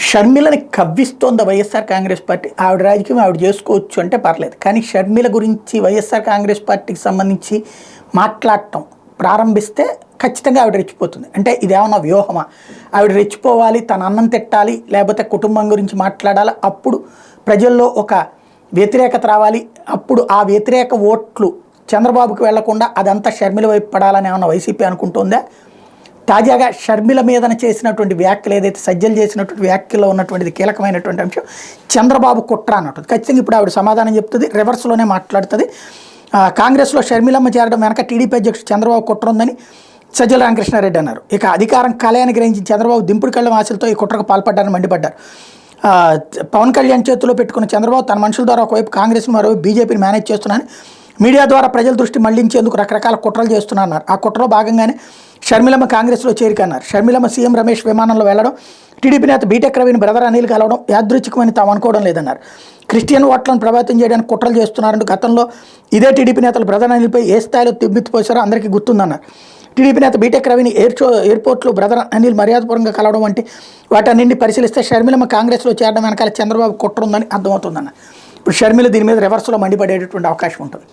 షర్మిలని కవ్విస్తోంది YSR Congress party. ఆవిడ రాజకీయం ఆవిడ చేసుకోవచ్చు అంటే పర్లేదు, కానీ షర్మిల గురించి వైఎస్ఆర్ కాంగ్రెస్ పార్టీకి సంబంధించి మాట్లాడటం ప్రారంభిస్తే ఖచ్చితంగా ఆవిడ రెచ్చిపోతుంది. అంటే ఇదేమన్నా వ్యూహమా? ఆవిడ రెచ్చిపోవాలి, తన అన్నం తిట్టాలి, లేకపోతే కుటుంబం గురించి మాట్లాడాలి, అప్పుడు ప్రజల్లో ఒక వ్యతిరేకత రావాలి, అప్పుడు ఆ వ్యతిరేక ఓట్లు చంద్రబాబుకి వెళ్లకుండా అదంతా షర్మిల వైపు పడాలని ఏమన్నా వైసీపీ అనుకుంటుందా? తాజాగా షర్మిల మీదన చేసినటువంటి వ్యాఖ్యలు, ఏదైతే సజ్జలు చేసినటువంటి వ్యాఖ్యలో ఉన్నటువంటిది కీలకమైనటువంటి అంశం, చంద్రబాబు కుట్ర అన్నట్టు. ఖచ్చితంగా ఇప్పుడు ఆవిడ సమాధానం చెప్తుంది, రివర్స్లోనే మాట్లాడుతుంది. కాంగ్రెస్లో షర్మిలమ్మ చేరడం వెనక టీడీపీ అధ్యక్షుడు చంద్రబాబు కుట్ర ఉందని సజ్జల రామకృష్ణారెడ్డి అన్నారు. ఇక అధికారం కలయాన్ని గ్రహించిన చంద్రబాబు దింపుడు కళ్ళ ఆశలతో ఈ కుట్రకు పాల్పడ్డారని మండిపడ్డారు. పవన్ కళ్యాణ్ చేతిలో పెట్టుకున్న చంద్రబాబు తన మనుషుల ద్వారా ఒకవైపు కాంగ్రెస్ మరోవైపు బీజేపీని మేనేజ్ చేస్తున్నారని, మీడియా ద్వారా ప్రజల దృష్టి మళ్లించేందుకు రకరకాల కుట్రలు చేస్తున్నారన్నారు. ఆ కుట్రలో భాగంగానే షర్మిలమ్మ కాంగ్రెస్లో చేరికన్నారు. షర్మిలమ్మ సీఎం రమేష్ విమానంలో వెళ్లడం, టీడీపీ నేత బీటెక్ రవిని బ్రదర్ అనిల్ కలవడం యాదృచ్ఛికమని తాము అనుకోవడం లేదన్నారు. క్రిస్టియన్ ఓట్లను ప్రభావితం చేయడానికి కుట్రలు చేస్తున్నారంటూ గతంలో ఇదే టీడీపీ నేతలు బ్రదర్ అనిల్పై ఏ స్థాయిలో తిమ్మిపోసారో అందరికీ గుర్తుందన్నారు. టీడీపీ నేత బీటెక్ రవిని ఎయిర్పోర్ట్లో బ్రదర్ అనిల్ మర్యాదపూర్వకంగా కలవడం వంటి వాటన్నింటినీ పరిశీలిస్తే షర్మిలమ్మ కాంగ్రెస్లో చేరడం వెనకాల చంద్రబాబు కుట్ర ఉందని అర్థమవుతుందన్నారు. ఇప్పుడు షర్మిల దీని మీద రివర్స్లో మండిపడేటటువంటి అవకాశం ఉంటుంది.